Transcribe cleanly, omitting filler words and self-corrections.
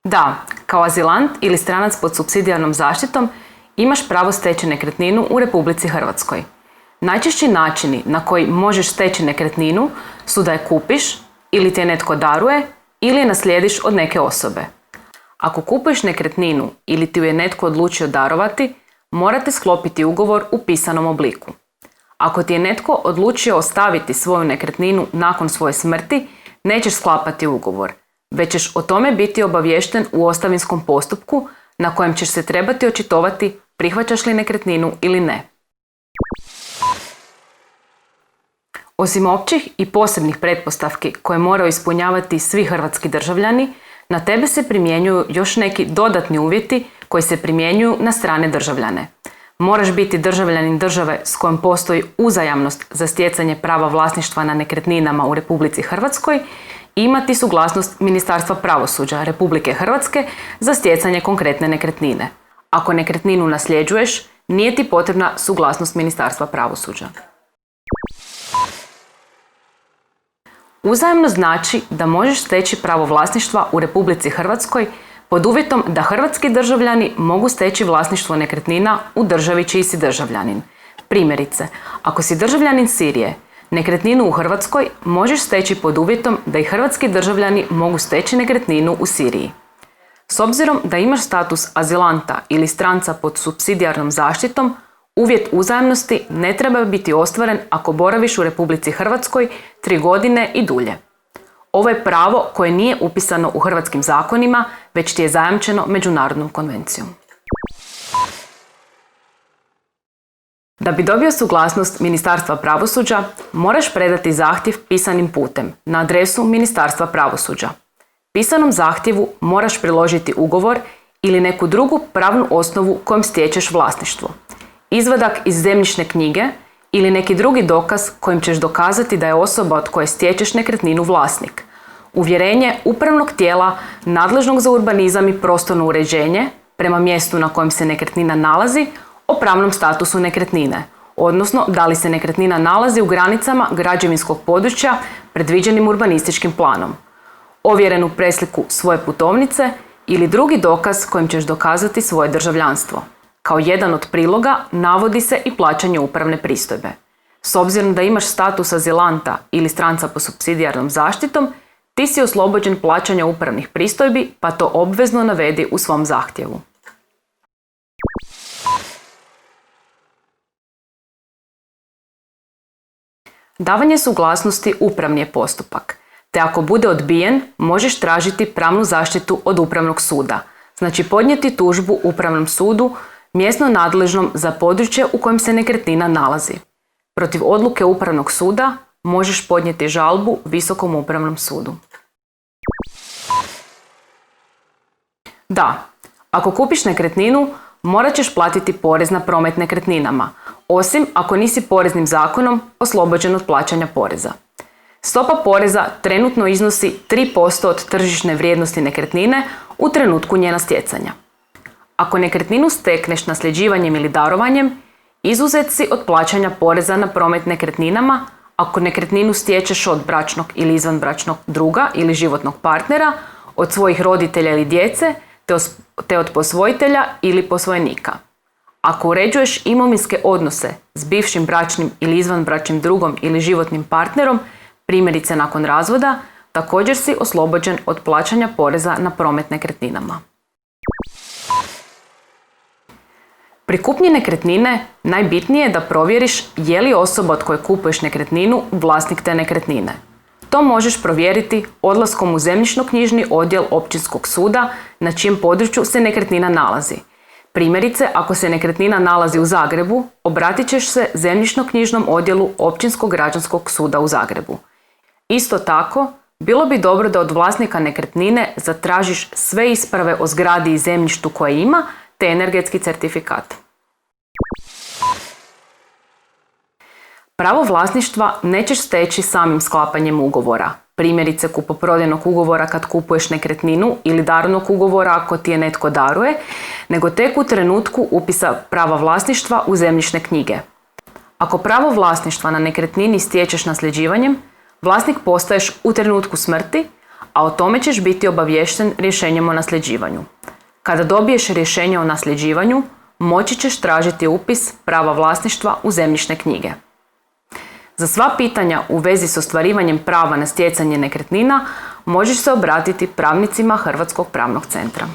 Da, kao azilant ili stranac pod supsidijarnom zaštitom imaš pravo steći nekretninu u Republici Hrvatskoj. Najčešći načini na koji možeš steći nekretninu su da je kupiš ili ti je netko daruje ili je naslijediš od neke osobe. Ako kupuješ nekretninu ili ti ju je netko odlučio darovati, morate sklopiti ugovor u pisanom obliku. Ako ti je netko odlučio ostaviti svoju nekretninu nakon svoje smrti, nećeš sklapati ugovor, već ćeš o tome biti obaviješten u ostavinskom postupku na kojem ćeš se trebati očitovati prihvaćaš li nekretninu ili ne. Osim općih i posebnih pretpostavki koje moraju ispunjavati svi hrvatski državljani, na tebe se primjenjuju još neki dodatni uvjeti koji se primjenjuju na strane državljane. Moraš biti državljanin države s kojom postoji uzajamnost za stjecanje prava vlasništva na nekretninama u Republici Hrvatskoj i imati suglasnost Ministarstva pravosuđa Republike Hrvatske za stjecanje konkretne nekretnine. Ako nekretninu nasljeđuješ, nije ti potrebna suglasnost Ministarstva pravosuđa. Uzajamno znači da možeš steći pravo vlasništva u Republici Hrvatskoj pod uvjetom da hrvatski državljani mogu steći vlasništvo nekretnina u državi čiji si državljanin. Primjerice, ako si državljanin Sirije, nekretninu u Hrvatskoj možeš steći pod uvjetom da i hrvatski državljani mogu steći nekretninu u Siriji. S obzirom da imaš status azilanta ili stranca pod supsidijarnom zaštitom, uvjet uzajamnosti ne treba biti ostvaren ako boraviš u Republici Hrvatskoj 3 godine i dulje. Ovo je pravo koje nije upisano u hrvatskim zakonima, već ti je zajamčeno međunarodnom konvencijom. Da bi dobio suglasnost Ministarstva pravosuđa, moraš predati zahtjev pisanim putem na adresu Ministarstva pravosuđa. Pisanom zahtjevu moraš priložiti ugovor ili neku drugu pravnu osnovu kojom stječeš vlasništvo. Izvadak iz zemljišne knjige ili neki drugi dokaz kojim ćeš dokazati da je osoba od koje stječeš nekretninu vlasnik. Uvjerenje upravnog tijela nadležnog za urbanizam i prostorno uređenje prema mjestu na kojem se nekretnina nalazi o pravnom statusu nekretnine, odnosno da li se nekretnina nalazi u granicama građevinskog područja predviđenim urbanističkim planom. Ovjerenu presliku svoje putovnice ili drugi dokaz kojim ćeš dokazati svoje državljanstvo. Kao jedan od priloga navodi se i plaćanje upravne pristojbe. S obzirom da imaš status azilanta ili stranca pod supsidijarnom zaštitom, ti si oslobođen plaćanja upravnih pristojbi, pa to obvezno navedi u svom zahtjevu. Davanje suglasnosti upravni je postupak, te ako bude odbijen, možeš tražiti pravnu zaštitu od Upravnog suda, znači podnijeti tužbu Upravnom sudu mjesno nadležnom za područje u kojem se nekretnina nalazi. Protiv odluke Upravnog suda možeš podnijeti žalbu Visokom upravnom sudu. Da, ako kupiš nekretninu, morat ćeš platiti porez na promet nekretninama, osim ako nisi poreznim zakonom oslobođen od plaćanja poreza. Stopa poreza trenutno iznosi 3% od tržišne vrijednosti nekretnine u trenutku njena stjecanja. Ako nekretninu stekneš nasljeđivanjem ili darovanjem, izuzet si od plaćanja poreza na promet nekretninama ako nekretninu stječeš od bračnog ili izvanbračnog druga ili životnog partnera, od svojih roditelja ili djece, te od posvojitelja ili posvojenika. Ako uređuješ imovinske odnose s bivšim bračnim ili izvanbračnim drugom ili životnim partnerom, primjerice nakon razvoda, također si oslobođen od plaćanja poreza na promet nekretninama. Pri kupnji nekretnine najbitnije je da provjeriš je li osoba od koje kupuješ nekretninu vlasnik te nekretnine. To možeš provjeriti odlaskom u zemljišno-knjižni odjel općinskog suda na čijem području se nekretnina nalazi. Primjerice, ako se nekretnina nalazi u Zagrebu, obratit ćeš se zemljišno-knjižnom odjelu Općinskog građanskog suda u Zagrebu. Isto tako, bilo bi dobro da od vlasnika nekretnine zatražiš sve isprave o zgradi i zemljištu koje ima, te energetski certifikat. Pravo vlasništva nećeš steći samim sklapanjem ugovora, primjerice kupoprodajnog ugovora kad kupuješ nekretninu ili darovnog ugovora ako ti je netko daruje, nego tek u trenutku upisa prava vlasništva u zemljišne knjige. Ako pravo vlasništva na nekretnini stječeš nasljeđivanjem, vlasnik postaješ u trenutku smrti, a o tome ćeš biti obaviješten rješenjem o nasljeđivanju. Kada dobiješ rješenje o nasljeđivanju, moći ćeš tražiti upis prava vlasništva u zemljišne knjige. Za sva pitanja u vezi s ostvarivanjem prava na stjecanje nekretnina možeš se obratiti pravnicima Hrvatskog pravnog centra.